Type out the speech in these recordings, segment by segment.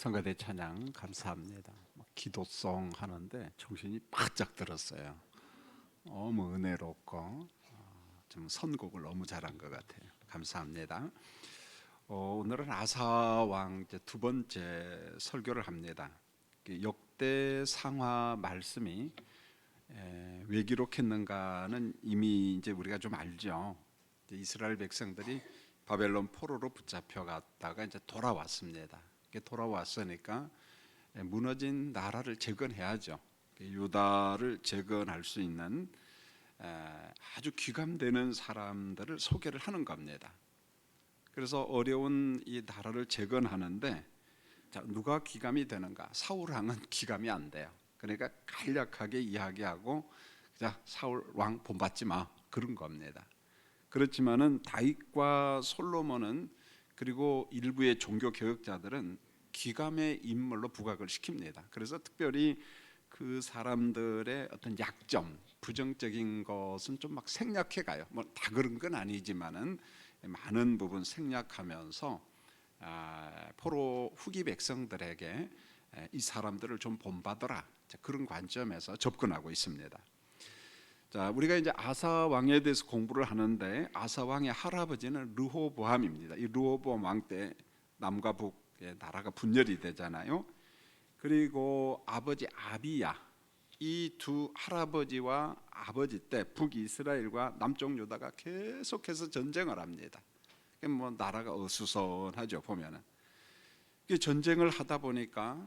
성가대 찬양 감사합니다. 기도송 하는데 정신이 바짝 들었어요. 너무 은혜롭고 좀 선곡을 너무 잘한 것 같아요. 감사합니다. 오늘은 아사왕 두 번째 설교를 합니다. 역대 상하 말씀이 왜 기록했는가는 이미 이제 우리가 좀 알죠. 이스라엘 백성들이 바벨론 포로로 붙잡혀갔다가 이제 돌아왔습니다. 돌아왔으니까 무너진 나라를 재건해야죠. 유다를 재건할 수 있는 아주 귀감되는 사람들을 소개를 하는 겁니다. 그래서 어려운 이 나라를 재건하는데 누가 귀감이 되는가? 사울 왕은 귀감이 안 돼요. 그러니까 간략하게 이야기하고 자, 사울 왕 본받지 마, 그런 겁니다. 그렇지만은 다윗과 솔로몬은 그리고 일부의 종교 개혁자들은 귀감의 인물로 부각을 시킵니다. 그래서 특별히 그 사람들의 어떤 약점, 부정적인 것은 좀 막 생략해 가요. 뭐 다 그런 건 아니지만은 많은 부분 생략하면서 포로 후기 백성들에게 이 사람들을 좀 본받아라, 그런 관점에서 접근하고 있습니다. 자, 우리가 이제 아사 왕에 대해서 공부를 하는데 아사 왕의 할아버지는 르호보암입니다. 이 르호보암 왕 때 남과 북의 나라가 분열이 되잖아요. 그리고 아버지 아비야, 이 두 할아버지와 아버지 때 북이스라엘과 남쪽 유다가 계속해서 전쟁을 합니다. 뭐 나라가 어수선하죠. 보면은 전쟁을 하다 보니까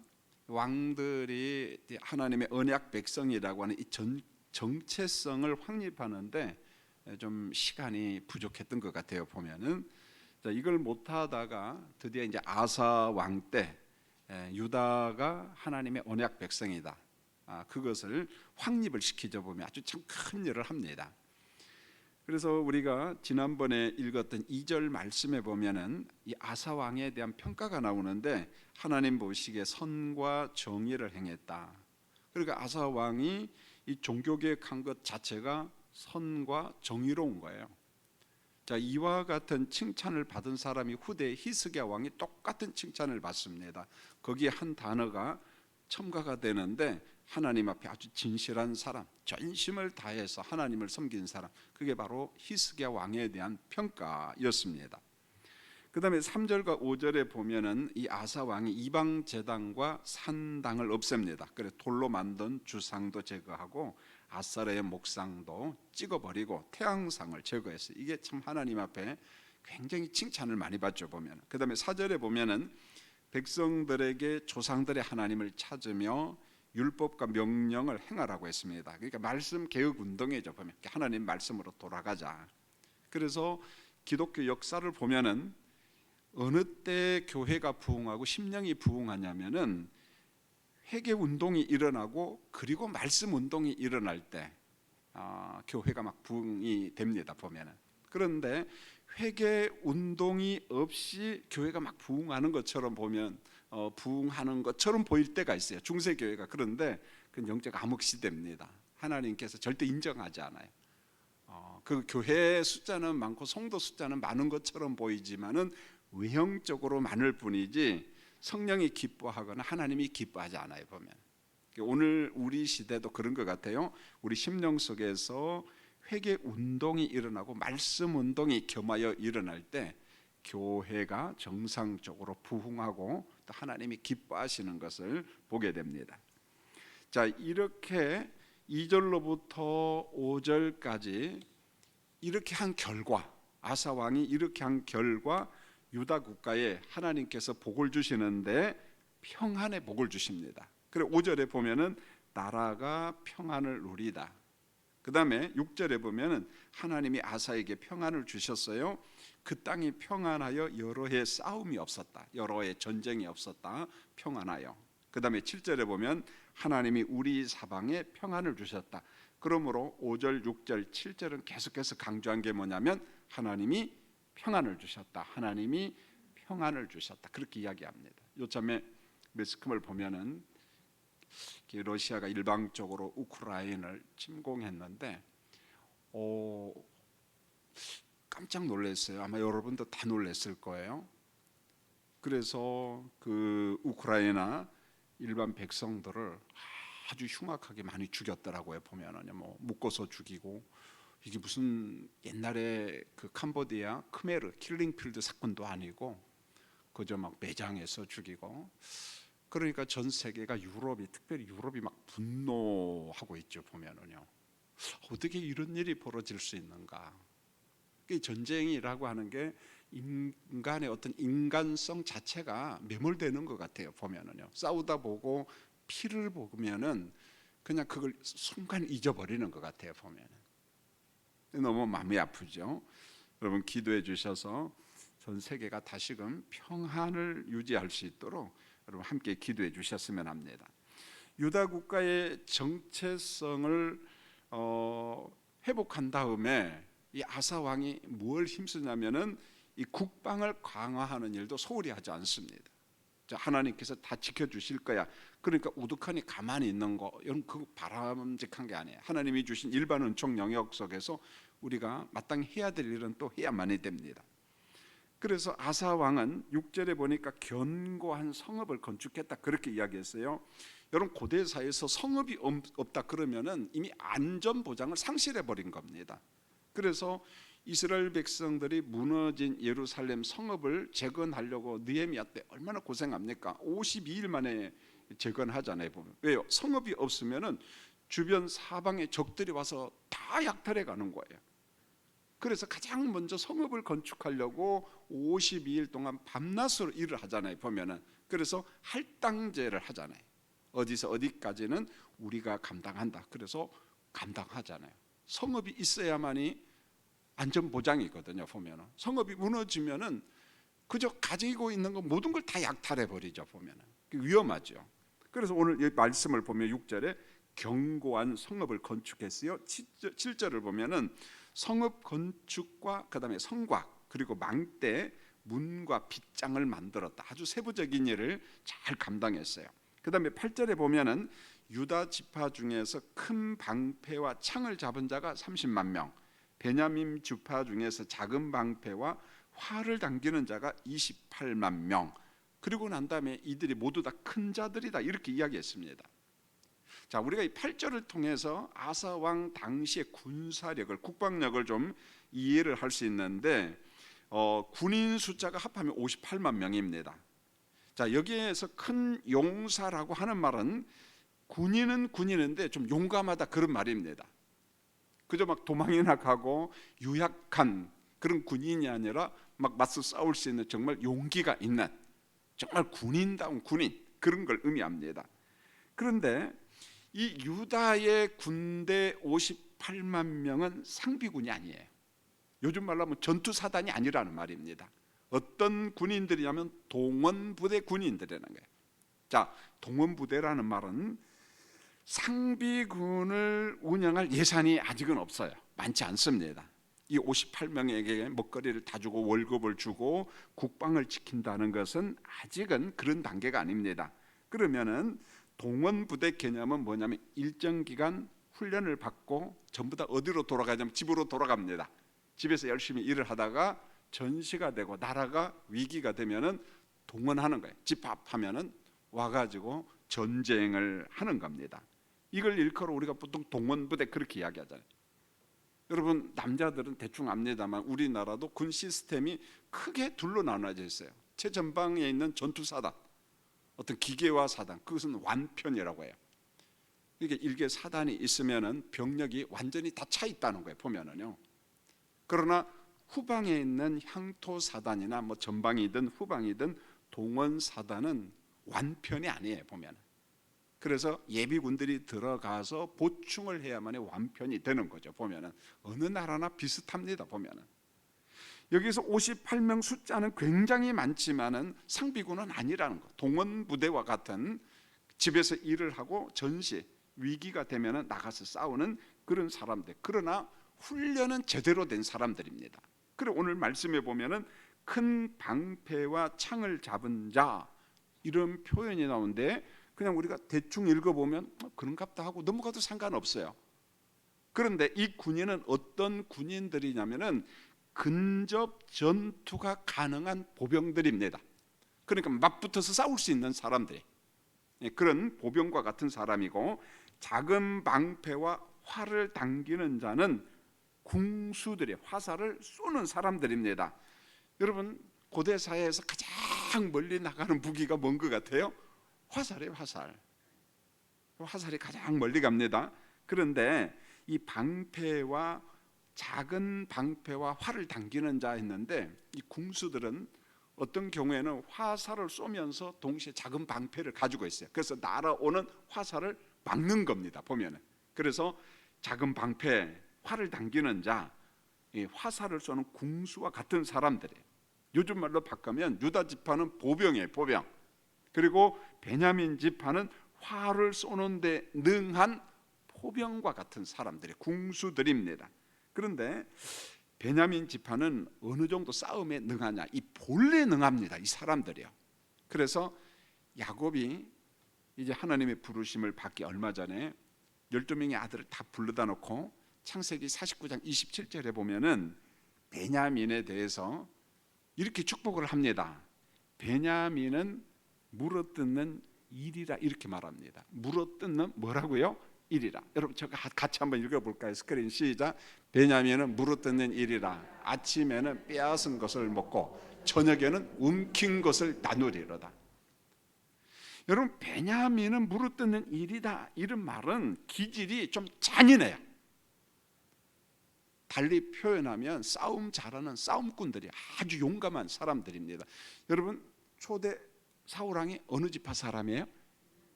왕들이 하나님의 언약 백성이라고 하는 이 정체성을 확립하는데 좀 시간이 부족했던 것 같아요. 보면은 이걸 못하다가 드디어 이제 아사 왕 때 유다가 하나님의 언약 백성이다, 그것을 확립을 시키자 보면 아주 참 큰 일을 합니다. 그래서 우리가 지난번에 읽었던 2절 말씀에 보면은 이 아사 왕에 대한 평가가 나오는데 하나님 보시기에 선과 정의를 행했다. 그러니까 아사 왕이 이 종교개혁한 것 자체가 선과 정의로운 거예요. 자, 이와 같은 칭찬을 받은 사람이 후대 히스기야 왕이 똑같은 칭찬을 받습니다. 거기에 한 단어가 첨가가 되는데 하나님 앞에 아주 진실한 사람, 전심을 다해서 하나님을 섬긴 사람, 그게 바로 히스기야 왕에 대한 평가였습니다. 그 다음에 3절과 5절에 보면은 이 아사 왕이 이방 제단과 산당을 없앱니다. 그래서 돌로 만든 주상도 제거하고 아사레의 목상도 찍어버리고 태양상을 제거했어요. 이게 참 하나님 앞에 굉장히 칭찬을 많이 받죠. 보면 그 다음에 4절에 보면은 백성들에게 조상들의 하나님을 찾으며 율법과 명령을 행하라고 했습니다. 그러니까 말씀 개혁 운동이죠. 보면 하나님 말씀으로 돌아가자. 그래서 기독교 역사를 보면은 어느 때 교회가 부흥하고 심령이 부흥하냐면은 회개 운동이 일어나고 그리고 말씀 운동이 일어날 때 교회가 막 부흥이 됩니다. 보면은. 그런데 회개 운동이 없이 교회가 막 부흥하는 것처럼 보면 부흥하는 것처럼 보일 때가 있어요. 중세 교회가. 그런데 그건 영적 암흑 시대입니다. 하나님께서 절대 인정하지 않아요. 그 교회 숫자는 많고 성도 숫자는 많은 것처럼 보이지만은 외형적으로 많을 뿐이지 성령이 기뻐하거나 하나님이 기뻐하지 않아요. 보면 오늘 우리 시대도 그런 것 같아요. 우리 심령 속에서 회개 운동이 일어나고 말씀 운동이 겸하여 일어날 때 교회가 정상적으로 부흥하고 또 하나님이 기뻐하시는 것을 보게 됩니다. 자, 이렇게 2절로부터 5절까지 이렇게 한 결과, 아사 왕이 이렇게 한 결과 유다 국가에 하나님께서 복을 주시는데 평안의 복을 주십니다. 그리고 5절에 보면은 나라가 평안을 누리다. 그 다음에 6절에 보면은 하나님이 아사에게 평안을 주셨어요. 그 땅이 평안하여 여러 해 싸움이 없었다, 여러 해 전쟁이 없었다, 평안하여. 그 다음에 7절에 보면 하나님이 우리 사방에 평안을 주셨다. 그러므로 5절, 6절, 7절은 계속해서 강조한 게 뭐냐면 하나님이 평안을 주셨다, 하나님이 평안을 주셨다, 그렇게 이야기합니다. 요즘에 매스컴을 보면은 러시아가 일방적으로 우크라이나를 침공했는데 깜짝 놀랐어요. 아마 여러분도 다 놀랐을 거예요. 그래서 그 우크라이나 일반 백성들을 아주 흉악하게 많이 죽였더라고요. 보면은요, 뭐 묶어서 죽이고, 이게 무슨 옛날에 그 캄보디아 크메르 킬링필드 사건도 아니고 그저 막 매장에서 죽이고. 그러니까 전 세계가 유럽이, 특별히 유럽이 막 분노하고 있죠. 보면은요, 어떻게 이런 일이 벌어질 수 있는가. 전쟁이라고 하는 게 인간의 어떤 인간성 자체가 매몰되는 것 같아요. 보면은요, 싸우다 보고 피를 보면은 그냥 그걸 순간 잊어버리는 것 같아요. 보면은 너무 마음이 아프죠. 여러분 기도해 주셔서 전 세계가 다시금 평안을 유지할 수 있도록 여러분 함께 기도해 주셨으면 합니다. 유다 국가의 정체성을 회복한 다음에 이 아사 왕이 뭘 힘쓰냐면은 이 국방을 강화하는 일도 소홀히 하지 않습니다. 하나님께서 다 지켜주실 거야. 그러니까 우두커니 가만히 있는 거, 이런 그 바람직한 게 아니에요. 하나님이 주신 일반 은총 영역 속에서 우리가 마땅히 해야 될 일은 또 해야만이 됩니다. 그래서 아사 왕은 6절에 보니까 견고한 성읍을 건축했다 그렇게 이야기했어요. 여러분 고대 사회에서 성읍이 없다 그러면은 이미 안전 보장을 상실해 버린 겁니다. 그래서 이스라엘 백성들이 무너진 예루살렘 성읍을 재건하려고 느헤미야 때 얼마나 고생합니까? 52일 만에 재건하잖아요. 보면. 왜요? 성읍이 없으면은 주변 사방의 적들이 와서 다 약탈해 가는 거예요. 그래서 가장 먼저 성읍을 건축하려고 52일 동안 밤낮으로 일을 하잖아요. 보면은. 그래서 할당제를 하잖아요. 어디서 어디까지는 우리가 감당한다. 그래서 감당하잖아요. 성읍이 있어야만이 안전보장이거든요. 보면은 성읍이 무너지면은 그저 가지고 있는 거 모든 걸 다 약탈해 버리죠. 보면은 위험하죠. 그래서 오늘 이 말씀을 보면 6절에 견고한 성읍을 건축했어요. 7절을 보면은 성읍 건축과 그다음에 성곽 그리고 망대 문과 빗장을 만들었다. 아주 세부적인 일을 잘 감당했어요. 그다음에 8절에 보면은 유다 지파 중에서 큰 방패와 창을 잡은 자가 30만 명, 베냐민 지파 중에서 작은 방패와 활을 당기는 자가 28만 명. 그리고 난 다음에 이들이 모두 다 큰 자들이다 이렇게 이야기했습니다. 자, 우리가 이 8절을 통해서 아사 왕 당시의 군사력을, 국방력을 좀 이해를 할 수 있는데 군인 숫자가 합하면 58만 명입니다. 자, 여기에서 큰 용사라고 하는 말은 군인은 군인인데 좀 용감하다 그런 말입니다. 그저 막 도망이나 가고 유약한 그런 군인이 아니라 막 맞서 싸울 수 있는 정말 용기가 있는 정말 군인다운 군인, 그런 걸 의미합니다. 그런데 이 유다의 군대 58만 명은 상비군이 아니에요. 요즘 말로 하면 전투사단이 아니라는 말입니다. 어떤 군인들이냐면 동원부대 군인들이라는 거예요. 자, 동원부대라는 말은 상비군을 운영할 예산이 아직은 없어요. 많지 않습니다. 이 58명에게 먹거리를 다 주고 월급을 주고 국방을 지킨다는 것은 아직은 그런 단계가 아닙니다. 그러면은 동원부대 개념은 뭐냐면 일정 기간 훈련을 받고 전부 다 어디로 돌아가냐면 집으로 돌아갑니다. 집에서 열심히 일을 하다가 전시가 되고 나라가 위기가 되면은 동원하는 거예요. 집합하면은 와가지고 전쟁을 하는 겁니다. 이걸 일컬어 우리가 보통 동원부대 그렇게 이야기하잖아요. 여러분 남자들은 대충 압니다만 우리나라도 군 시스템이 크게 둘로 나눠져 있어요. 최전방에 있는 전투사단, 어떤 기계화 사단, 그것은 완편이라고 해요. 이게 일개 사단이 있으면은 병력이 완전히 다 차 있다는 거예요. 보면은요. 그러나 후방에 있는 향토 사단이나 뭐 전방이든 후방이든 동원 사단은 완편이 아니에요. 보면은. 그래서 예비군들이 들어가서 보충을 해야만이 완편이 되는 거죠. 보면은 어느 나라나 비슷합니다. 보면은 여기서 58명 숫자는 굉장히 많지만은 상비군은 아니라는 거. 동원부대와 같은 집에서 일을 하고 전시 위기가 되면은 나가서 싸우는 그런 사람들. 그러나 훈련은 제대로 된 사람들입니다. 그리고 오늘 말씀에 보면은 큰 방패와 창을 잡은 자 이런 표현이 나오는데 그냥 우리가 대충 읽어보면 그런갑다 하고 넘어가도 상관없어요. 그런데 이 군인은 어떤 군인들이냐면은 근접 전투가 가능한 보병들입니다. 그러니까 맞붙어서 싸울 수 있는 사람들이, 그런 보병과 같은 사람이고, 작은 방패와 활을 당기는 자는 궁수들이 화살을 쏘는 사람들입니다. 여러분, 고대 사회에서 가장 멀리 나가는 무기가 뭔 것 같아요? 화살이에요. 화살이 가장 멀리 갑니다. 그런데 이 방패와 작은 방패와 활을 당기는 자 했는데, 이 궁수들은 어떤 경우에는 화살을 쏘면서 동시에 작은 방패를 가지고 있어요. 그래서 날아오는 화살을 막는 겁니다, 보면은. 그래서 작은 방패, 활을 당기는 자, 이 화살을 쏘는 궁수와 같은 사람들이에요. 요즘 말로 바꾸면 유다 지파는 보병이에요, 보병. 그리고 베냐민 지파는 활을 쏘는 데 능한 포병과 같은 사람들이 궁수들입니다. 그런데 베냐민 지파는 어느 정도 싸움에 능하냐? 이 본래 능합니다, 이 사람들이요. 그래서 야곱이 이제 하나님의 부르심을 받기 얼마 전에 12명의 아들을 다 불러다 놓고 창세기 49장 27절에 보면은 베냐민에 대해서 이렇게 축복을 합니다. 베냐민은 물어뜯는 일이라, 이렇게 말합니다. 물어뜯는 뭐라고요? 일이라. 여러분, 제가 같이 한번 읽어볼까요? 스크린 시작. 베냐민은 물어뜯는 일이라. 아침에는 빼앗은 것을 먹고 저녁에는 움킨 것을 나누리로다. 여러분, 베냐민은 물어뜯는 일이다, 이런 말은 기질이 좀 잔인해요. 달리 표현하면 싸움 잘하는 싸움꾼들이, 아주 용감한 사람들입니다. 여러분, 초대 사울왕이 어느 지파 사람이에요?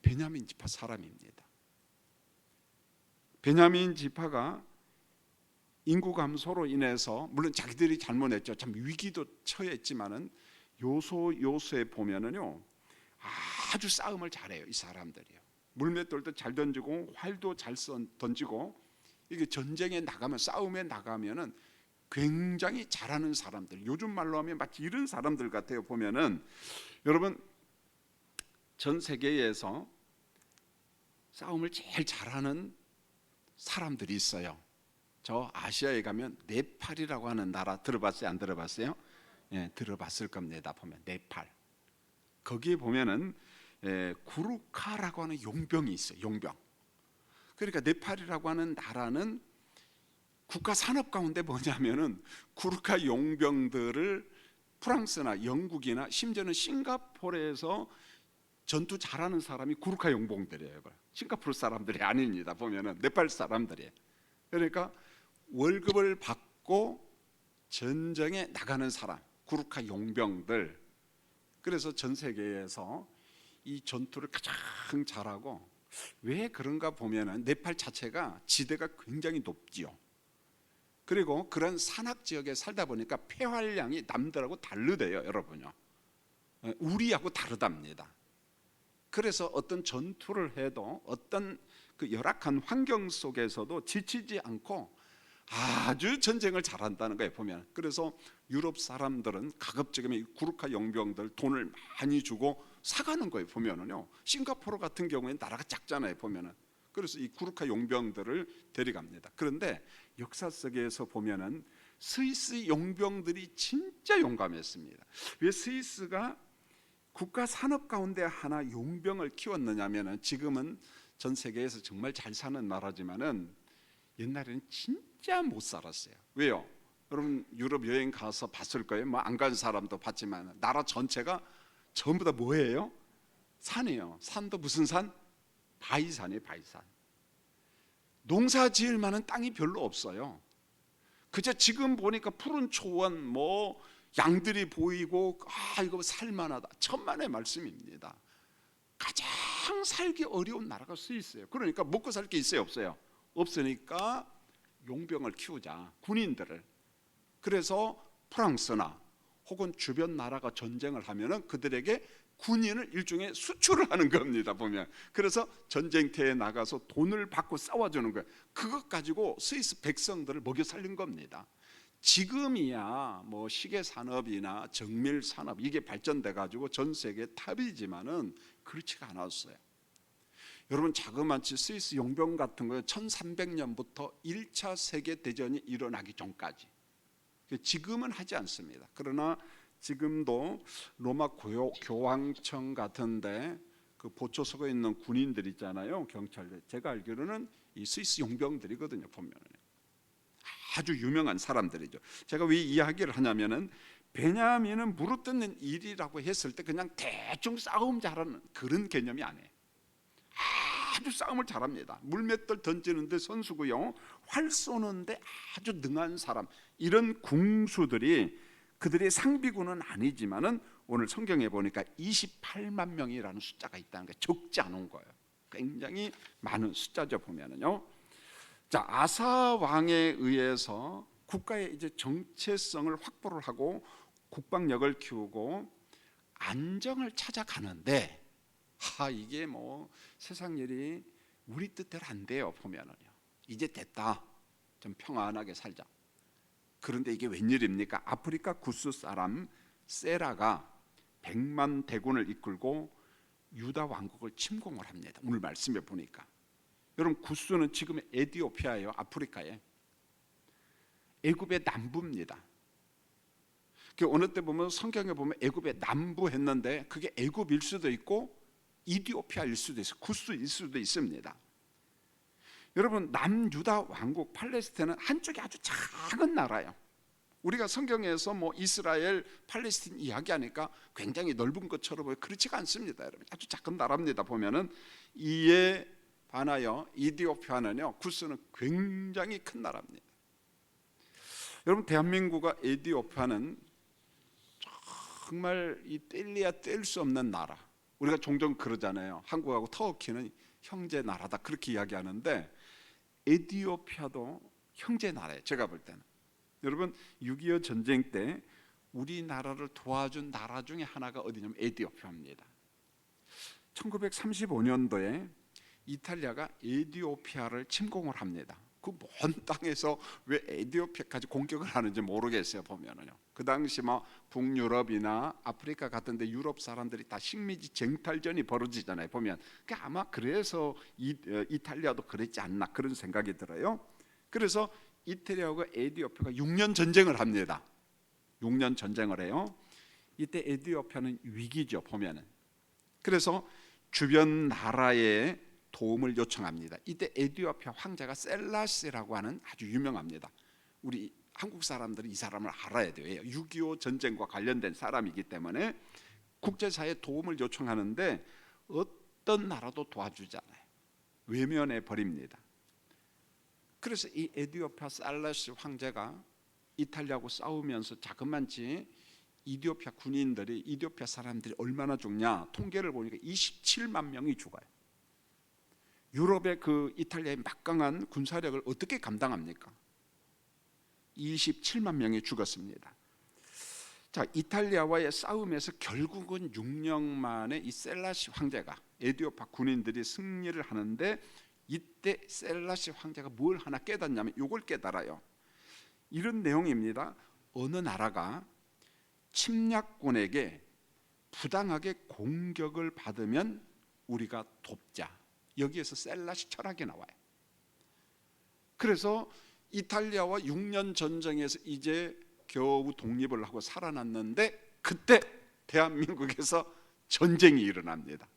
베냐민 지파 사람입니다. 베냐민 지파가 인구 감소로 인해서, 물론 자기들이 잘못했죠. 참 위기도 처했지만은 요소에 보면은요, 아주 싸움을 잘해요, 이 사람들이요. 물맷돌도 잘 던지고 활도 잘 던지고, 이게 전쟁에 나가면, 싸움에 나가면은 굉장히 잘하는 사람들, 요즘 말로 하면 마치 이런 사람들 같아요. 보면은 여러분, 전 세계에서 싸움을 제일 잘하는 사람들이 있어요. 저 아시아에 가면 네팔이라고 하는 나라 들어봤어요? 안 들어봤어요? 예, 들어봤을 겁니다. 보면 네팔, 거기에 보면은 구루카라고 하는 용병이 있어요. 용병. 그러니까 네팔이라고 하는 나라는 국가 산업 가운데 뭐냐면은 구루카 용병들을 프랑스나 영국이나 심지어는 싱가포르에서 전투 잘하는 사람이 구루카 용병들이에요. 싱가포르 사람들이 아닙니다. 보면은 네팔 사람들이에요. 그러니까 월급을 받고 전쟁에 나가는 사람, 구루카 용병들. 그래서 전 세계에서 이 전투를 가장 잘하고, 왜 그런가 보면은 네팔 자체가 지대가 굉장히 높지요. 그리고 그런 산악 지역에 살다 보니까 폐활량이 남들하고 다르대요, 여러분요. 우리하고 다르답니다. 그래서 어떤 전투를 해도 어떤 그 열악한 환경 속에서도 지치지 않고 아주 전쟁을 잘한다는 거예요, 보면. 그래서 유럽 사람들은 가급적이면 구루카 용병들 돈을 많이 주고 사가는 거예요, 보면은요. 싱가포르 같은 경우에는 나라가 작잖아요, 보면은. 그래서 이 구루카 용병들을 데려갑니다. 그런데 역사 속에서 보면은 스위스 용병들이 진짜 용감했습니다. 왜 스위스가 국가 산업 가운데 하나 용병을 키웠느냐면은, 지금은 전 세계에서 정말 잘 사는 나라지만은 옛날에는 진짜 못 살았어요. 왜요? 여러분, 유럽 여행 가서 봤을 거예요. 뭐 안 간 사람도 봤지만 나라 전체가 전부 다 뭐예요? 산이에요. 산도 무슨 산? 바위산이에요, 바위산. 농사 지을 만한 땅이 별로 없어요. 그저 지금 보니까 푸른 초원, 뭐 양들이 보이고, 이거 살만하다, 천만의 말씀입니다. 가장 살기 어려운 나라가 스위스예요. 그러니까 먹고 살 게 있어요, 없어요? 없으니까 용병을 키우자, 군인들을. 그래서 프랑스나 혹은 주변 나라가 전쟁을 하면은 그들에게 군인을 일종의 수출을 하는 겁니다, 보면. 그래서 전쟁터에 나가서 돈을 받고 싸워주는 거예요. 그것 가지고 스위스 백성들을 먹여 살린 겁니다. 지금이야 뭐 시계 산업이나 정밀 산업 이게 발전돼 가지고 전 세계 탑이지만은 그렇지가 않았어요. 여러분, 자그마치 스위스 용병 같은 거는 1300년부터 1차 세계 대전이 일어나기 전까지, 지금은 하지 않습니다. 그러나 지금도 로마 교황청 같은데 그 보초석에 있는 군인들 있잖아요, 경찰들. 제가 알기로는 이 스위스 용병들이거든요. 보면은 아주 유명한 사람들이죠. 제가 왜 이야기를 하냐면은 베냐민은 무릇뜯는 일이라고 했을 때 그냥 대충 싸움 잘하는 그런 개념이 아니에요. 아주 싸움을 잘합니다. 물맷돌 던지는데 선수고요, 활 쏘는데 아주 능한 사람. 이런 궁수들이, 그들의 상비군은 아니지만은 오늘 성경에 보니까 28만 명이라는 숫자가 있다는 게 적지 않은 거예요. 굉장히 많은 숫자죠. 보면은요. 자, 아사 왕에 의해서 국가의 이제 정체성을 확보를 하고 국방력을 키우고 안정을 찾아가는데, 이게 뭐 세상 일이 우리 뜻대로 안 돼요. 보면은요, 이제 됐다, 좀 평안하게 살자. 그런데 이게 웬일입니까? 아프리카 구스 사람 세라가 100만 대군을 이끌고 유다 왕국을 침공을 합니다. 오늘 말씀에 보니까. 여러분, 구스는 지금의 에티오피아예요. 아프리카에. 애굽의 남부입니다. 어느 때 보면 성경에 보면 애굽의 남부 했는데 그게 애굽일 수도 있고 이디오피아일 수도 있어요. 구스일 수도 있습니다. 여러분, 남유다 왕국 팔레스타인은 한쪽이 아주 작은 나라예요. 우리가 성경에서 뭐 이스라엘, 팔레스타인 이야기하니까 굉장히 넓은 것처럼 보여. 그렇지가 않습니다. 여러분, 아주 작은 나라입니다. 보면은 이에 반하여 이디오피아는요, 구스는 굉장히 큰 나라입니다. 여러분, 대한민국과 에티오피아는 정말 이 뗄래야 뗄 수 없는 나라. 우리가 종종 그러잖아요. 한국하고 터키는 형제 나라다, 그렇게 이야기하는데 에티오피아도 형제 나라예요. 제가 볼 때는. 여러분, 6.25 전쟁 때 우리나라를 도와준 나라 중에 하나가 어디냐면 에티오피아입니다. 1935년도에 이탈리아가 에티오피아를 침공을 합니다. 그 먼 땅에서 왜 에티오피아까지 공격을 하는지 모르겠어요. 보면은요, 그 당시 막 북유럽이나 아프리카 같은데 유럽 사람들이 다 식민지 쟁탈전이 벌어지잖아요. 보면 아마 그래서 이탈리아도 그랬지 않나, 그런 생각이 들어요. 그래서 이탈리아와 에티오피아가 6년 전쟁을 합니다. 6년 전쟁을 해요. 이때 에티오피아는 위기죠. 보면은. 그래서 주변 나라에 도움을 요청합니다. 이때 에티오피아 황제가 셀라시라고 하는 아주 유명합니다. 우리 한국 사람들이 이 사람을 알아야 돼요. 6.25 전쟁과 관련된 사람이기 때문에 국제사회에 도움을 요청하는데 어떤 나라도 도와주지 않아요. 외면해 버립니다. 그래서 이 에티오피아 셀라시 황제가 이탈리아하고 싸우면서 자그만치 이디오피아 군인들이, 이디오피아 사람들이 얼마나 죽냐, 통계를 보니까 27만 명이 죽어요. 유럽의 그 이탈리아의 막강한 군사력을 어떻게 감당합니까? 27만 명이 죽었습니다. 자, 이탈리아와의 싸움에서 결국은 6년 만에 이 셀라시 황제가, 에티오피아 군인들이 승리를 하는데, 이때 셀라시 황제가 뭘 하나 깨닫냐면 이걸 깨달아요. 이런 내용입니다. 어느 나라가 침략군에게 부당하게 공격을 받으면 우리가 돕자. 여기에서 셀라시 철학이 나와요. 그래서 이탈리아와 6년 전쟁에서 이제 겨우 독립을 하고 살아났는데, 그때 대한민국에서 전쟁이 일어납니다.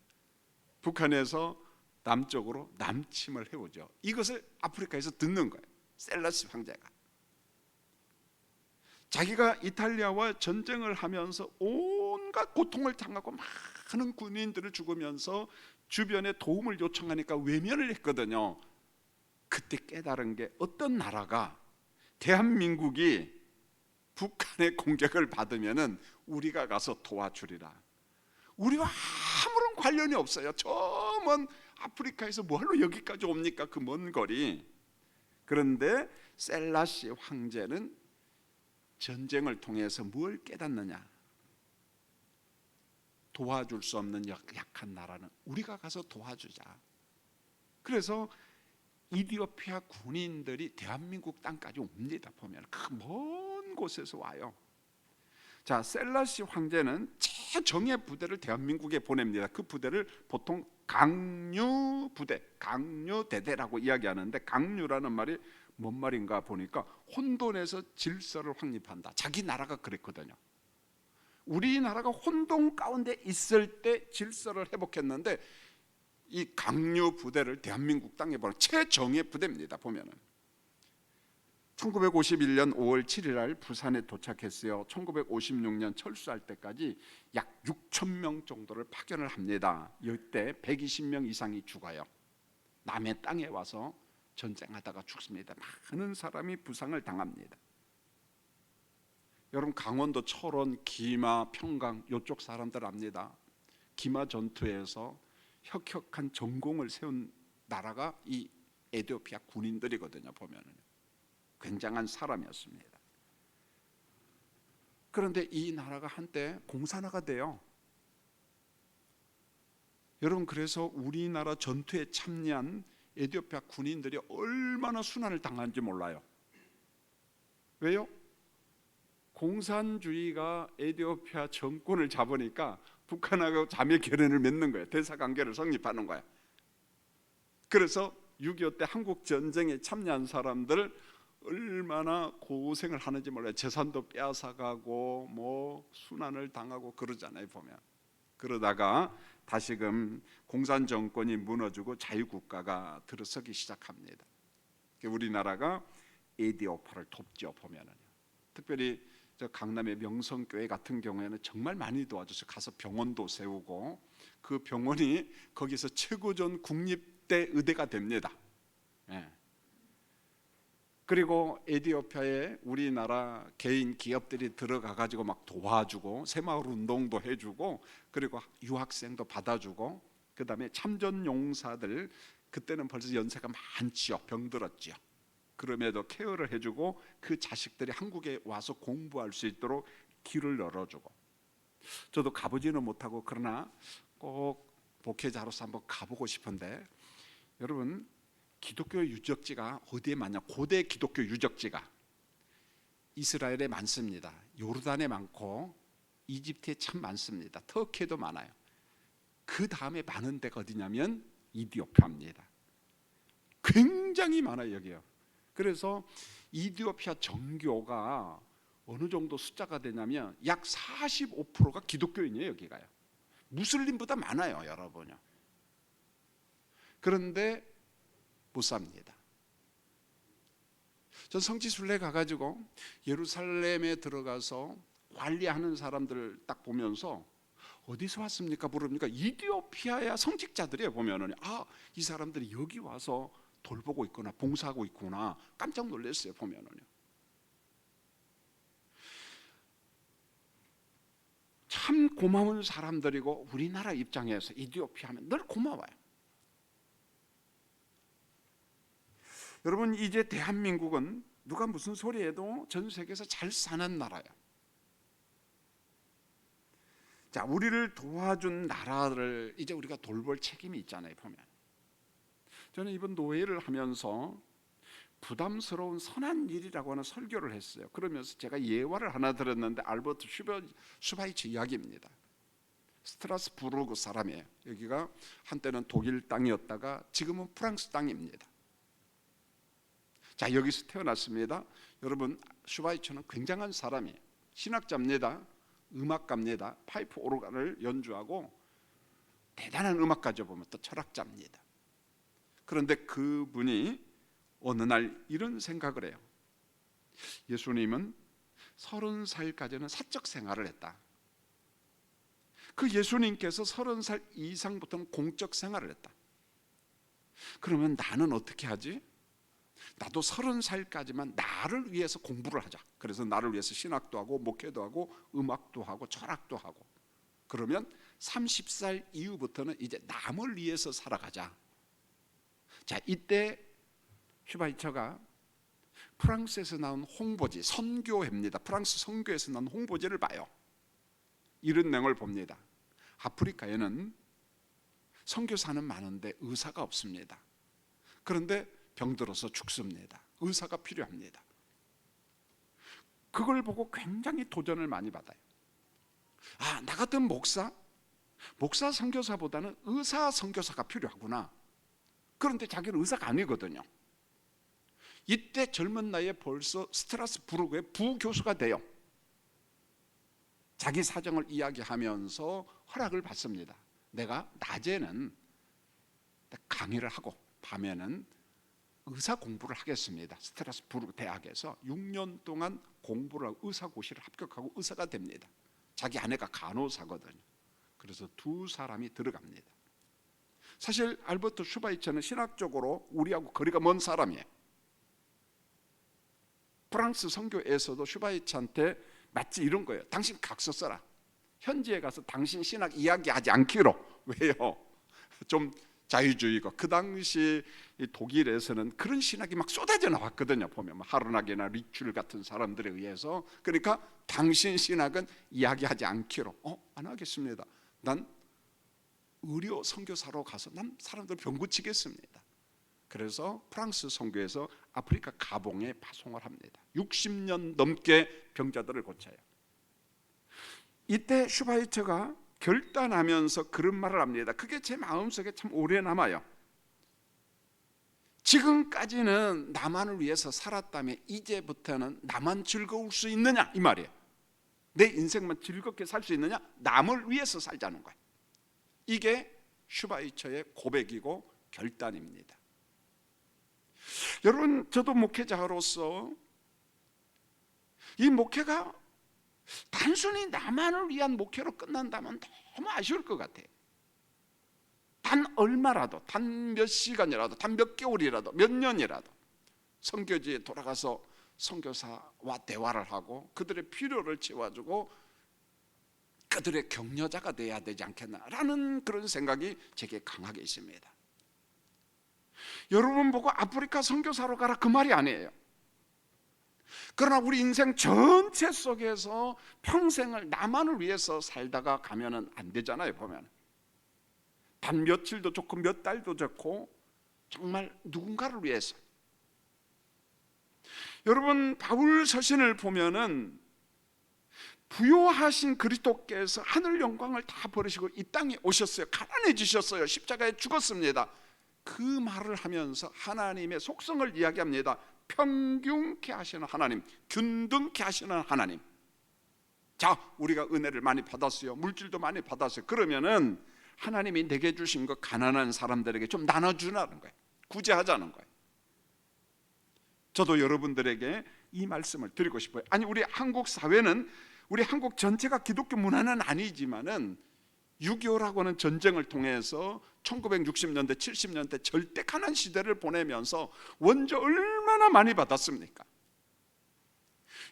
북한에서 남쪽으로 남침을 해오죠. 이것을 아프리카에서 듣는 거예요. 셀라시 황제가. 자기가 이탈리아와 전쟁을 하면서 온갖 고통을 당하고 많은 군인들을 죽으면서 주변에 도움을 요청하니까 외면을 했거든요. 그때 깨달은 게, 어떤 나라가, 대한민국이 북한의 공격을 받으면은 우리가 가서 도와주리라. 우리와 아무런 관련이 없어요. 저 먼 아프리카에서 뭐하러 여기까지 옵니까? 그 먼 거리. 그런데 셀라시 황제는 전쟁을 통해서 뭘 깨닫느냐? 도와줄 수 없는 약한 나라는 우리가 가서 도와주자. 그래서 이디오피아 군인들이 대한민국 땅까지 옵니다. 보면 그 먼 곳에서 와요. 자, 셀라시 황제는 최정예 부대를 대한민국에 보냅니다. 그 부대를 보통 강류 부대, 강류 대대라고 이야기하는데, 강류라는 말이 뭔 말인가 보니까 혼돈에서 질서를 확립한다. 자기 나라가 그랬거든요. 우리나라가 혼돈 가운데 있을 때 질서를 회복했는데, 이 강류 부대를 대한민국 땅에 보는 최정예 부대입니다. 보면은 1951년 5월 7일 날 부산에 도착했어요. 1956년 철수할 때까지 약 6천 명 정도를 파견을 합니다. 이때 120명 이상이 죽어요. 남의 땅에 와서 전쟁하다가 죽습니다. 많은 사람이 부상을 당합니다. 여러분, 강원도 철원, 기마, 평강 이쪽 사람들 압니다. 기마 전투에서 혁혁한 전공을 세운 나라가 이 에티오피아 군인들이거든요. 보면은 굉장한 사람이었습니다. 그런데 이 나라가 한때 공산화가 돼요. 여러분, 그래서 우리나라 전투에 참여한 에티오피아 군인들이 얼마나 순환을 당하는지 몰라요. 왜요? 공산주의가 에티오피아 정권을 잡으니까 북한하고 자매 결연을 맺는 거예요. 대사관계를 성립하는 거예요. 그래서 6.25 때 한국 전쟁에 참여한 사람들 얼마나 고생을 하는지 몰라요. 재산도 빼앗아가고 뭐 순환을 당하고 그러잖아요. 보면 그러다가 다시금 공산 정권이 무너지고 자유국가가 들어서기 시작합니다. 우리나라가 에티오피아를 돕죠. 보면은 특별히 저 강남의 명성교회 같은 경우에는 정말 많이 도와줘서 가서 병원도 세우고, 그 병원이 거기서 최고전 국립대 의대가 됩니다. 예. 그리고 에티오피아에 우리나라 개인 기업들이 들어가 가지고 막 도와주고 새마을 운동도 해주고, 그리고 유학생도 받아주고, 그 다음에 참전용사들 그때는 벌써 연세가 많지요. 병들었지요. 그럼에도 케어를 해주고 그 자식들이 한국에 와서 공부할 수 있도록 길을 열어주고, 저도 가보지는 못하고 그러나 꼭 목회자로서 한번 가보고 싶은데, 여러분, 기독교 유적지가 어디에 많냐? 고대 기독교 유적지가 이스라엘에 많습니다. 요르단에 많고 이집트에 참 많습니다. 터키에도 많아요. 그 다음에 많은 데가 어디냐면 이디오피아입니다. 굉장히 많아요. 여기요. 그래서 이디오피아 정교가 어느 정도 숫자가 되냐면 약 45%가 기독교인이에요. 여기가요. 무슬림보다 많아요. 여러분요. 그런데 못 삽니다. 전 성지순례 가가지고 예루살렘에 들어가서 관리하는 사람들을 딱 보면서 어디서 왔습니까? 물으니까 이디오피아야 성직자들이에요. 보면은 이 사람들이 여기 와서 돌보고 있구나, 봉사하고 있구나, 깜짝 놀랐어요. 보면은요. 참 고마운 사람들이고, 우리나라 입장에서 이디오피아 하면 늘 고마워요. 여러분, 이제 대한민국은 누가 무슨 소리 해도 전 세계에서 잘 사는 나라예요. 자, 우리를 도와준 나라를 이제 우리가 돌볼 책임이 있잖아요. 보면 저는 이번 노예를 하면서 부담스러운 선한 일이라고 하는 설교를 했어요. 그러면서 제가 예화를 하나 들었는데 알버트 슈바이츠 이야기입니다. 스트라스부르크 사람이에요. 여기가 한때는 독일 땅이었다가 지금은 프랑스 땅입니다. 자, 여기서 태어났습니다. 여러분, 슈바이처는 굉장한 사람이에요. 신학자입니다. 음악가입니다. 파이프 오르간을 연주하고 대단한 음악가죠. 보면 또 철학자입니다. 그런데 그분이 어느 날 이런 생각을 해요. 예수님은 30살까지는 사적 생활을 했다. 그 예수님께서 30살 이상부터는 공적 생활을 했다. 그러면 나는 어떻게 하지? 나도 30살까지만 나를 위해서 공부를 하자. 그래서 나를 위해서 신학도 하고 목회도 하고 음악도 하고 철학도 하고, 그러면 30살 이후부터는 이제 남을 위해서 살아가자. 자, 이때 슈바이처가 프랑스에서 나온 홍보지, 선교회입니다. 프랑스 선교에서 나온 홍보지를 봐요. 이런 내용을 봅니다. 아프리카에는 선교사는 많은데 의사가 없습니다. 그런데 병들어서 죽습니다. 의사가 필요합니다. 그걸 보고 굉장히 도전을 많이 받아요. 나 같은 목사 선교사보다는 의사 선교사가 필요하구나. 그런데 자기는 의사가 아니거든요. 이때 젊은 나이에 벌써 스트라스부르크의 부교수가 돼요. 자기 사정을 이야기하면서 허락을 받습니다. 내가 낮에는 강의를 하고 밤에는 의사 공부를 하겠습니다. 스트라스부르크 대학에서 6년 동안 공부를 하고 의사고시를 합격하고 의사가 됩니다. 자기 아내가 간호사거든요. 그래서 두 사람이 들어갑니다. 사실 알버트 슈바이처는 신학적으로 우리하고 거리가 먼 사람이에요. 프랑스 선교에서도 슈바이처한테 마치 이런 거예요. 당신 각서 써라. 현지에 가서 당신 신학 이야기하지 않기로. 왜요? 좀 자유주의고, 그 당시 독일에서는 그런 신학이 막 쏟아져 나왔거든요. 보면 하르낙이나 리출 같은 사람들에 의해서. 그러니까 당신 신학은 이야기하지 않기로. 안 하겠습니다. 난 의료 선교사로 가서 난 사람들 병 고치겠습니다. 그래서 프랑스 선교에서 아프리카 가봉에 파송을 합니다. 60년 넘게 병자들을 고쳐요. 이때 슈바이처가 결단하면서 그런 말을 합니다. 그게 제 마음속에 참 오래 남아요. 지금까지는 나만을 위해서 살았다면 이제부터는 나만 즐거울 수 있느냐, 이 말이에요. 내 인생만 즐겁게 살 수 있느냐, 남을 위해서 살자는 거예요. 이게 슈바이처의 고백이고 결단입니다. 여러분, 저도 목회자로서 이 목회가 단순히 나만을 위한 목회로 끝난다면 너무 아쉬울 것 같아요. 단 얼마라도, 단 몇 시간이라도, 단 몇 개월이라도, 몇 년이라도 선교지에 돌아가서 선교사와 대화를 하고 그들의 필요를 채워주고 그들의 격려자가 돼야 되지 않겠나라는 그런 생각이 제게 강하게 있습니다. 여러분 보고 아프리카 선교사로 가라, 그 말이 아니에요. 그러나 우리 인생 전체 속에서 평생을 나만을 위해서 살다가 가면은 안 되잖아요. 보면 단 며칠도 좋고 몇 달도 좋고 정말 누군가를 위해서. 여러분, 바울 서신을 보면은 부요하신 그리스도께서 하늘 영광을 다 버리시고 이 땅에 오셨어요. 가난해지셨어요. 십자가에 죽었습니다. 그 말을 하면서 하나님의 속성을 이야기합니다. 평균케 하시는 하나님, 균등케 하시는 하나님. 자, 우리가 은혜를 많이 받았어요. 물질도 많이 받았어요. 그러면은 하나님이 내게 주신 거 가난한 사람들에게 좀 나눠주라는 거예요. 구제하자는 거예요. 저도 여러분들에게 이 말씀을 드리고 싶어요. 아니, 우리 한국 사회는, 우리 한국 전체가 기독교 문화는 아니지만은 6.25라고 하는 전쟁을 통해서 1960년대 70년대 절대 가난 시대를 보내면서 원조 얼마나 많이 받았습니까?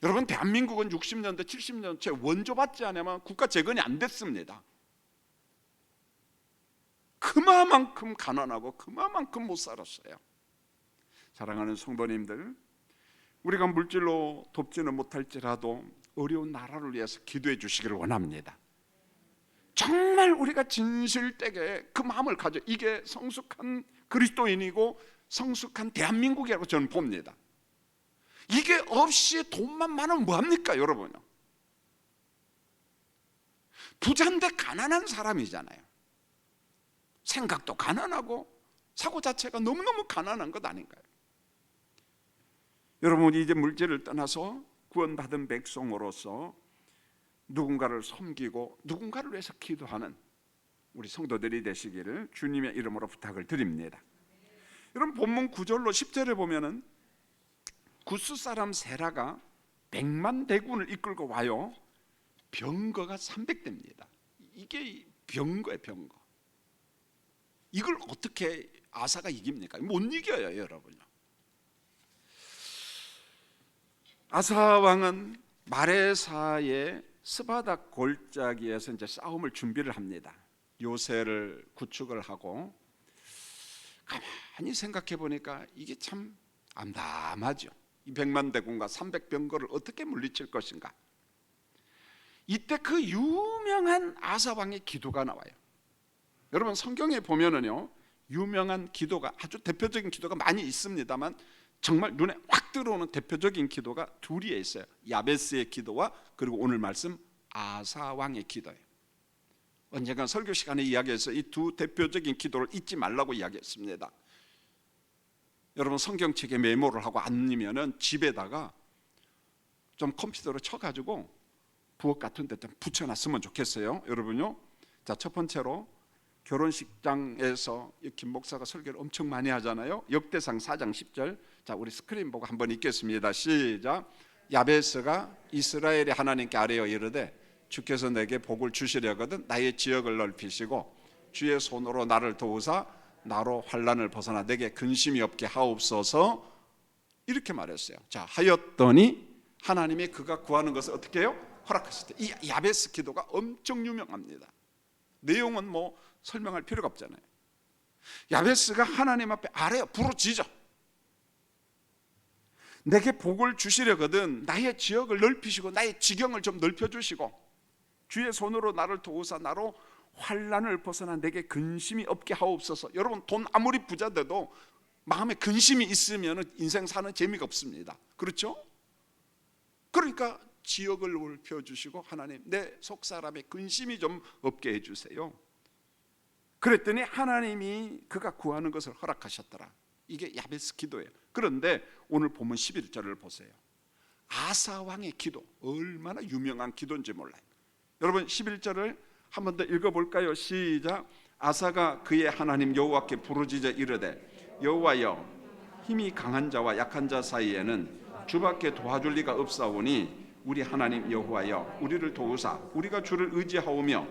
여러분, 대한민국은 60년대 70년대 원조 받지 않으면 국가 재건이 안 됐습니다. 그만큼 가난하고 그만큼 못 살았어요. 사랑하는 성도님들, 우리가 물질로 돕지는 못할지라도 어려운 나라를 위해서 기도해 주시기를 원합니다. 정말 우리가 진실되게 그 마음을 가져, 이게 성숙한 그리스도인이고 성숙한 대한민국이라고 저는 봅니다. 이게 없이 돈만 많으면 뭐합니까, 여러분요? 부자인데 가난한 사람이잖아요. 생각도 가난하고 사고 자체가 너무너무 가난한 것 아닌가요? 여러분, 이제 물질을 떠나서 구원받은 백성으로서 누군가를 섬기고 누군가를 위해서 기도하는 우리 성도들이 되시기를 주님의 이름으로 부탁을 드립니다. 여러분, 본문 9절로 10절에 보면은 구스 사람 세라가 100만 대군을 이끌고 와요. 병거가 300대입니다. 이게 병거예요, 병거. 이걸 어떻게 아사가 이깁니까? 못 이겨요, 여러분요. 아사 왕은 마레사의 스바다 골짜기에서 이제 싸움을 준비를 합니다. 요새를 구축을 하고, 가만히 생각해 보니까 이게 참 암담하죠. 이 100만 대군과 300병거를 어떻게 물리칠 것인가. 이때 그 유명한 아사 왕의 기도가 나와요. 여러분, 성경에 보면은요, 유명한 기도가, 아주 대표적인 기도가 많이 있습니다만 정말 눈에 확 들어오는 대표적인 기도가 둘이 있어요. 야베스의 기도와 그리고 오늘 말씀 아사 왕의 기도예요. 언젠가 설교 시간에 이야기해서 이 두 대표적인 기도를 잊지 말라고 이야기했습니다. 여러분, 성경책에 메모를 하고 아니면은 집에다가 좀 컴퓨터로 쳐가지고 부엌 같은 데 좀 붙여놨으면 좋겠어요, 여러분요. 자, 첫 번째로 결혼식장에서 김 목사가 설교를 엄청 많이 하잖아요. 역대상 4장 10절. 자, 우리 스크린 보고 한번 읽겠습니다. 시작. 야베스가 이스라엘의 하나님께 아뢰어 이르되 주께서 내게 복을 주시려거든 나의 지역을 넓히시고 주의 손으로 나를 도우사 나로 환난을 벗어나 내게 근심이 없게 하옵소서. 이렇게 말했어요. 자, 하였더니 하나님이 그가 구하는 것을 어떻게 해요? 허락하셨대. 이 야베스 기도가 엄청 유명합니다. 내용은 뭐 설명할 필요가 없잖아요. 야베스가 하나님 앞에 아뢰어 부르짖어. 내게 복을 주시려거든 나의 지역을 넓히시고 나의 지경을 좀 넓혀주시고 주의 손으로 나를 도우사 나로 환난을 벗어나 내게 근심이 없게 하옵소서. 여러분, 돈 아무리 부자 돼도 마음에 근심이 있으면 인생 사는 재미가 없습니다. 그렇죠? 그러니까 지역을 넓혀주시고 하나님 내 속사람의 근심이 좀 없게 해주세요. 그랬더니 하나님이 그가 구하는 것을 허락하셨더라. 이게 야베스 기도예요. 그런데 오늘 보면 11절을 보세요. 아사 왕의 기도, 얼마나 유명한 기도인지 몰라요. 여러분 11절을 한 번 더 읽어볼까요? 시작. 아사가 그의 하나님 여호와께 부르짖어 이르되 여호와여 힘이 강한 자와 약한 자 사이에는 주밖에 도와줄 리가 없사오니 우리 하나님 여호와여 우리를 도우사 우리가 주를 의지하오며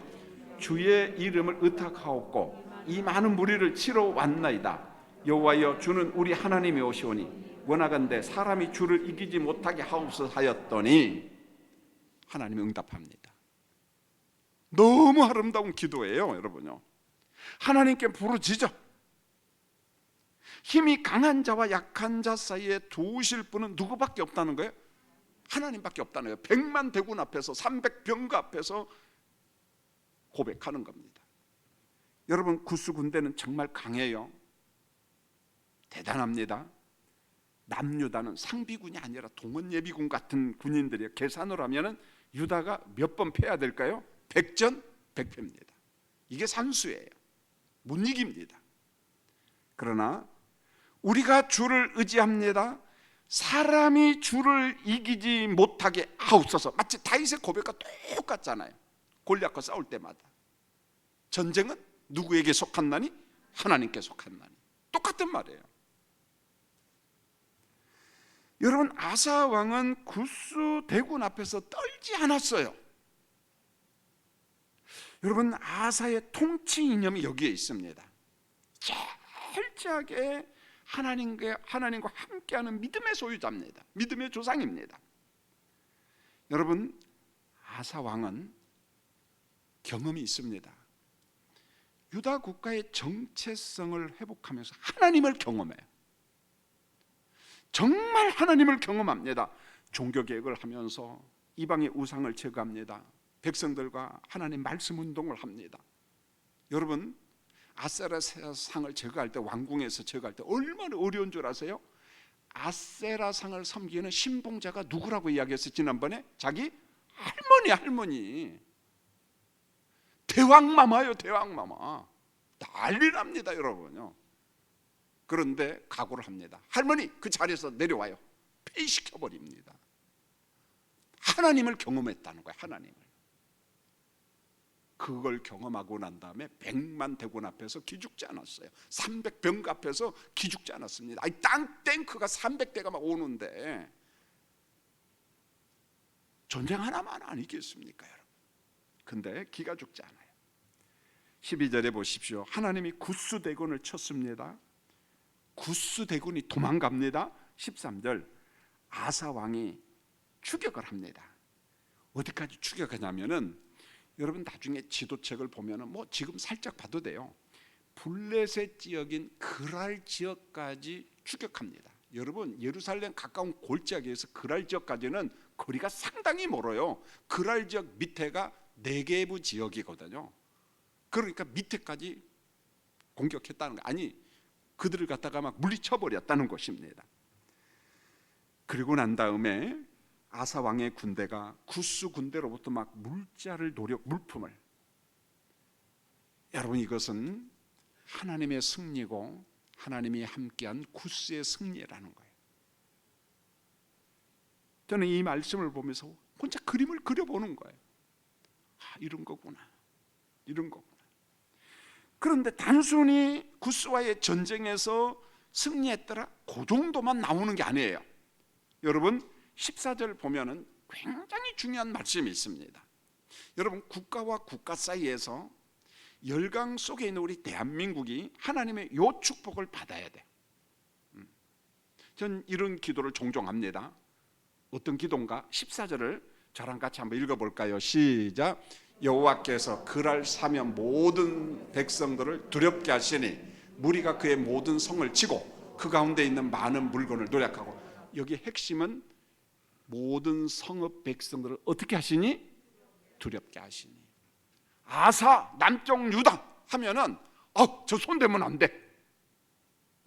주의 이름을 의탁하옵고 이 많은 무리를 치러 왔나이다. 여호와여 주는 우리 하나님이 오시오니 원하건대 사람이 주를 이기지 못하게 하옵소서 하였더니 하나님이 응답합니다. 너무 아름다운 기도예요, 여러분요. 하나님께 부르짖어. 힘이 강한 자와 약한 자 사이에 도우실 분은 누구밖에 없다는 거예요? 하나님밖에 없다는 거예요. 100만 대군 앞에서 300병거 앞에서 고백하는 겁니다. 여러분, 구스 군대는 정말 강해요. 대단합니다. 남유다는 상비군이 아니라 동원예비군 같은 군인들이에요. 계산을 하면 유다가 몇 번 패야 될까요? 100전 100패입니다. 이게 산수예요. 못 이깁니다. 그러나 우리가 주를 의지합니다. 사람이 주를 이기지 못하게 하옵소서. 마치 다윗의 고백과 똑같잖아요. 골리앗과 싸울 때마다 전쟁은 누구에게 속한나니? 하나님께 속한나니. 똑같은 말이에요. 여러분, 아사 왕은 구스 대군 앞에서 떨지 않았어요. 여러분, 아사의 통치 이념이 여기에 있습니다. 철저하게 하나님과 함께하는 믿음의 소유자입니다. 믿음의 조상입니다. 여러분, 아사 왕은 경험이 있습니다. 유다 국가의 정체성을 회복하면서 하나님을 경험해요. 정말 하나님을 경험합니다. 종교개혁을 하면서 이방의 우상을 제거합니다. 백성들과 하나님 말씀 운동을 합니다. 여러분, 아세라 상을 제거할 때, 왕궁에서 제거할 때 얼마나 어려운 줄 아세요? 아세라 상을 섬기는 신봉자가 누구라고 이야기했어요? 지난번에 자기 할머니 대왕마마요. 대왕마마. 난리 납니다, 여러분요. 그런데 각오를 합니다. 할머니 그 자리에서 내려와요. 폐위시켜버립니다. 하나님을 경험했다는 거예요. 하나님을. 그걸 경험하고 난 다음에 100만 대군 앞에서 기죽지 않았어요. 300병거 앞에서 기죽지 않았습니다. 아니, 탱크가 300대가 막 오는데 전쟁 하나만 아니겠습니까, 여러분? 근데 기가 죽지 않아요. 12절에 보십시오. 하나님이 구스 대군을 쳤습니다. 구스 대군이 도망갑니다. 13절, 아사 왕이 추격을 합니다. 어디까지 추격하냐면은, 여러분 나중에 지도책을 보면은 뭐 지금 살짝 봐도 돼요. 블레셋 지역인 그랄 지역까지 추격합니다. 여러분, 예루살렘 가까운 골짜기에서 그랄 지역까지는 거리가 상당히 멀어요. 그랄 지역 밑에가 네게부 지역이거든요. 그러니까 밑에까지 공격했다는 거 아니, 그들을 갖다가 막 물리쳐버렸다는 것입니다. 그리고 난 다음에 아사 왕의 군대가 구스 군대로부터 막 물품을, 여러분 이것은 하나님의 승리고 하나님이 함께한 구스의 승리라는 거예요. 저는 이 말씀을 보면서 혼자 그림을 그려보는 거예요. 이런 거구나, 이런 거구나. 그런데 단순히 구스와의 전쟁에서 승리했더라, 그 정도만 나오는 게 아니에요. 여러분 14절 보면은 굉장히 중요한 말씀이 있습니다. 여러분 국가와 국가 사이에서 열강 속에 있는 우리 대한민국이 하나님의 요 축복을 받아야 돼. 전 이런 기도를 종종 합니다. 어떤 기도인가? 14절을 저랑 같이 한번 읽어볼까요? 시작. 여호와께서 그랄 사면 모든 백성들을 두렵게 하시니 무리가 그의 모든 성을 치고 그 가운데 있는 많은 물건을 노략하고. 여기 핵심은 모든 성읍 백성들을 어떻게 하시니? 두렵게 하시니. 아사 남쪽 유다 하면은 저 손대면 안 돼.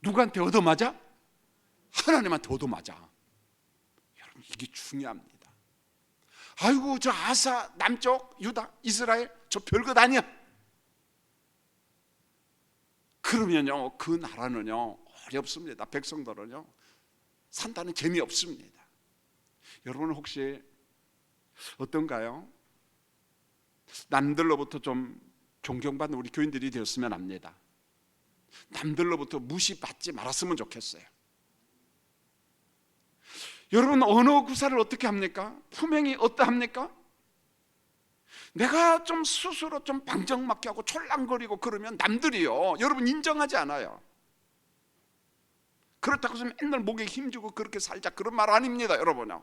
누구한테 얻어맞아? 하나님한테 얻어맞아. 여러분 이게 중요합니다. 아이고 저 아사 남쪽 유다 이스라엘 저 별것 아니야. 그러면요 그 나라는요 어렵습니다. 백성들은요 산다는 재미없습니다. 여러분 혹시 어떤가요? 남들로부터 좀 존경받는 우리 교인들이 되었으면 합니다. 남들로부터 무시받지 말았으면 좋겠어요. 여러분 언어 구사를 어떻게 합니까? 품행이 어떠합니까? 내가 좀 스스로 좀 방정맞게 하고 촐랑거리고 그러면 남들이요 여러분 인정하지 않아요. 그렇다고 해서 맨날 목에 힘주고 그렇게 살자 그런 말 아닙니다. 여러분요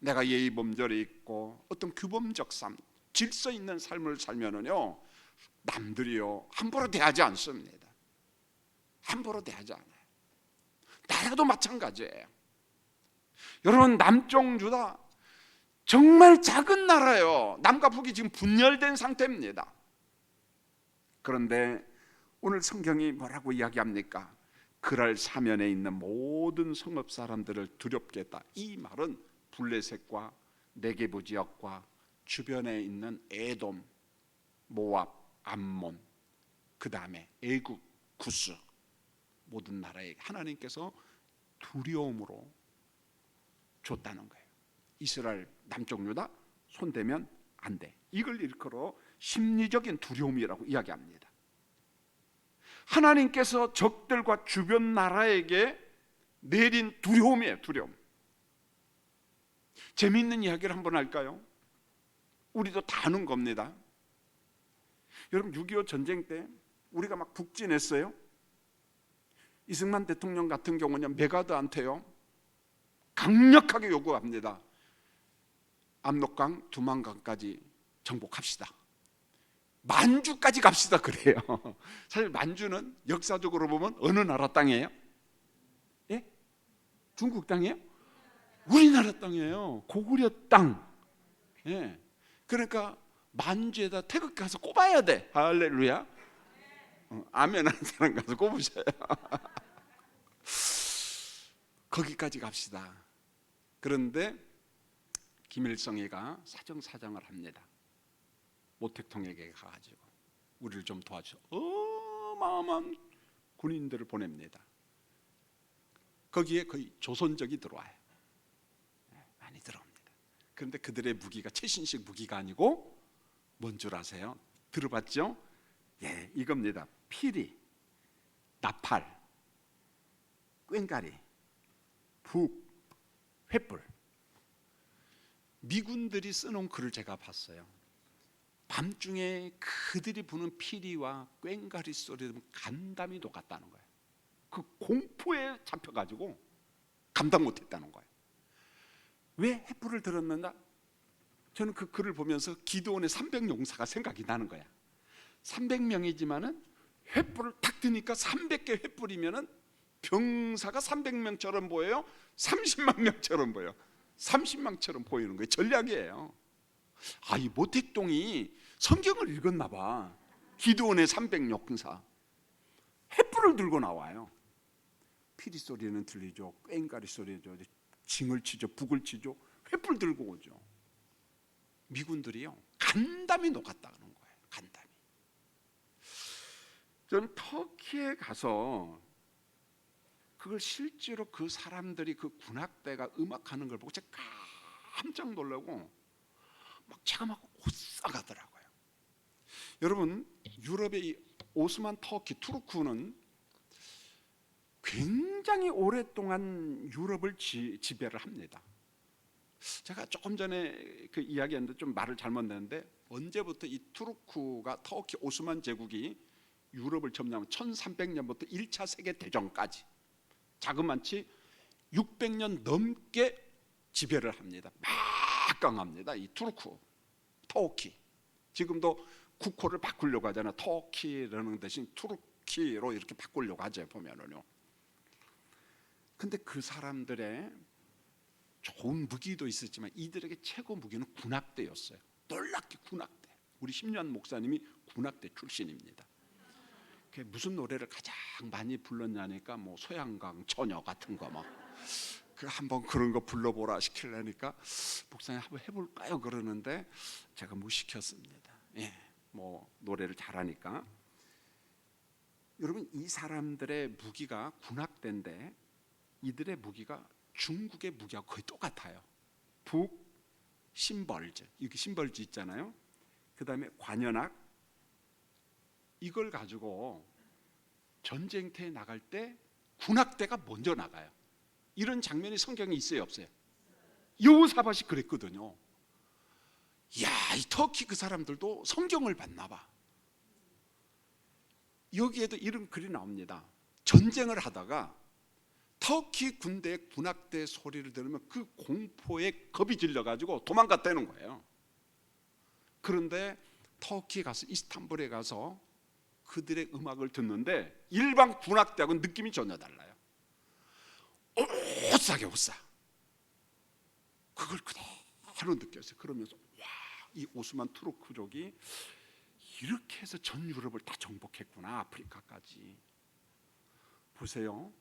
내가 예의 범절이 있고 어떤 규범적 삶 질서 있는 삶을 살면은요 남들이요 함부로 대하지 않습니다. 함부로 대하지 않아요. 나라도 마찬가지예요. 여러분 남쪽 유다 정말 작은 나라예요. 남과 북이 지금 분열된 상태입니다. 그런데 오늘 성경이 뭐라고 이야기합니까? 그랄 사면에 있는 모든 성읍 사람들을 두렵게 했다. 이 말은 블레셋과 네게부 지역과 주변에 있는 에돔, 모압, 암몬, 그 다음에 애굽, 구스 모든 나라에 하나님께서 두려움으로 줬다는 거예요. 이스라엘 남쪽 유다 손대면 안 돼. 이걸 일컬어 심리적인 두려움이라고 이야기합니다. 하나님께서 적들과 주변 나라에게 내린 두려움이에요. 두려움. 재미있는 이야기를 한번 할까요? 우리도 다 아는 겁니다. 여러분 6.25 전쟁 때 우리가 막 북진했어요. 이승만 대통령 같은 경우는 메가드한테요 강력하게 요구합니다. 압록강, 두만강까지 정복합시다. 만주까지 갑시다 그래요. 사실 만주는 역사적으로 보면 어느 나라 땅이에요? 예? 중국 땅이에요? 우리나라 땅이에요. 고구려 땅. 예. 그러니까 만주에다 태극기 가서 꼽아야 돼. 할렐루야. 아멘 하는 사람 가서 꼽으셔요. 거기까지 갑시다. 그런데 김일성이가 사정사정을 합니다. 모택동에게 가가지고 우리를 좀 도와줘. 어마어마한 군인들을 보냅니다. 거기에 거의 조선적이 들어와요. 많이 들어옵니다. 그런데 그들의 무기가 최신식 무기가 아니고 뭔 줄 아세요? 들어봤죠? 예, 이겁니다. 피리, 나팔, 꽹가리, 북, 횃불. 미군들이 써놓은 글을 제가 봤어요. 밤중에 그들이 부는 피리와 꽹가리 소리 들으면 간담이 녹았다는 거예요. 그 공포에 잡혀가지고 감당 못했다는 거예요. 왜 횃불을 들었는가? 저는 그 글을 보면서 기드온의 300용사가 생각이 나는 거야. 300명이지만은 횃불을 탁 드니까 300개 횃불이면은 병사가 300명처럼 보여요? 30만 명처럼 보여요. 30만처럼 보이는 거예요. 전략이에요. 이 모택동이 성경을 읽었나 봐. 기드온의 300용사 횃불을 들고 나와요. 피리 소리는 들리죠. 꽹가리 소리죠. 징을 치죠. 북을 치죠. 횃불 들고 오죠. 미군들이요 간담이 녹았다는 거예요. 간담이. 저는 터키에 가서 그걸 실제로 그 사람들이 그 군악대가 음악하는 걸 보고 제가 깜짝 놀라고 막 제가 막 못 사가더라고요. 여러분, 유럽의 이 오스만 터키 투르크는 굉장히 오랫동안 유럽을 지배를 합니다. 제가 조금 전에 그 이야기했는데 좀 말을 잘못했는데, 언제부터 이 투르크가 터키 오스만 제국이 유럽을 점령하면 1300년부터 1차 세계대전까지 자그만치 600년 넘게 지배를 합니다. 막강합니다. 이 투르크, 터키. 지금도 국호를 바꾸려고 하잖아요. 터키라는 대신 투르키로 이렇게 바꾸려고 하죠, 보면은요. 근데 그 사람들의 좋은 무기도 있었지만 이들에게 최고 무기는 군악대였어요. 놀랍게 군악대. 우리 심리한 목사님이 군악대 출신입니다. 무슨 노래를 가장 많이 불렀냐니까 뭐 소양강 처녀 같은 거 막 그 한번 그런 거 불러보라 시키려니까 목사님 한번 해볼까요 그러는데 제가 못 시켰습니다. 예, 뭐 노래를 잘하니까. 여러분, 이 사람들의 무기가 군악대인데 이들의 무기가 중국의 무기와 거의 똑같아요. 북 심벌즈, 여기 심벌즈 있잖아요. 그 다음에 관현악, 이걸 가지고 전쟁터에 나갈 때 군악대가 먼저 나가요. 이런 장면이 성경에 있어요, 없어요? 여호사밧이 그랬거든요. 이야, 이 터키 그 사람들도 성경을 봤나 봐. 여기에도 이런 글이 나옵니다. 전쟁을 하다가 터키 군대의 군악대 소리를 들으면 그 공포에 겁이 질려가지고 도망갔다는 거예요. 그런데 터키 가서 이스탄불에 가서 그들의 음악을 듣는데 일반 군악대하고는 느낌이 전혀 달라요. 오싸게 오싸. 그걸 그대로 느꼈어요. 그러면서 와, 이 오스만 투르크족이 이렇게 해서 전 유럽을 다 정복했구나, 아프리카까지. 보세요.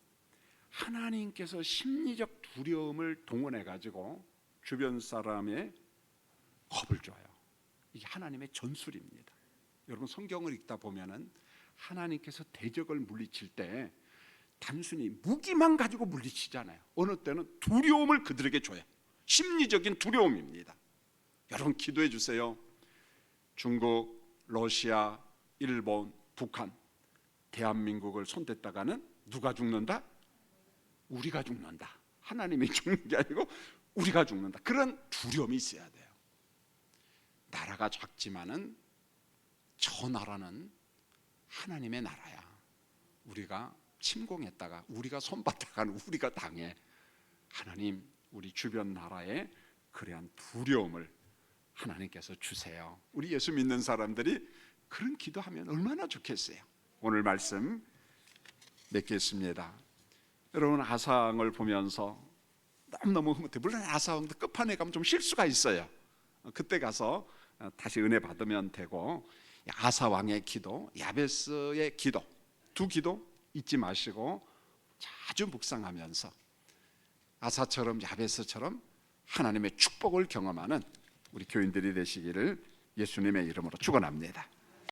하나님께서 심리적 두려움을 동원해 가지고 주변 사람의 겁을 줘요. 이게 하나님의 전술입니다. 여러분, 성경을 읽다 보면은 하나님께서 대적을 물리칠 때 단순히 무기만 가지고 물리치잖아요. 어느 때는 두려움을 그들에게 줘요. 심리적인 두려움입니다. 여러분, 기도해 주세요. 중국, 러시아, 일본, 북한, 대한민국을 손댔다가는 누가 죽는다? 우리가 죽는다. 하나님이 죽는 게 아니고 우리가 죽는다. 그런 두려움이 있어야 돼요. 나라가 작지만은 저 나라는 하나님의 나라야. 우리가 침공했다가 우리가 손봤다가는 우리가 당해. 하나님, 우리 주변 나라에 그러한 두려움을 하나님께서 주세요. 우리 예수 믿는 사람들이 그런 기도하면 얼마나 좋겠어요. 오늘 말씀 맺겠습니다. 여러분, 아사왕을 보면서 너무너무 흐뭇해. 물론 아사왕도 끝판에 가면 좀 실수가 있어요. 그때 가서 다시 은혜 받으면 되고, 아사왕의 기도, 야베스의 기도, 두 기도 잊지 마시고 자주 묵상하면서 아사처럼 야베스처럼 하나님의 축복을 경험하는 우리 교인들이 되시기를 예수님의 이름으로 축원합니다.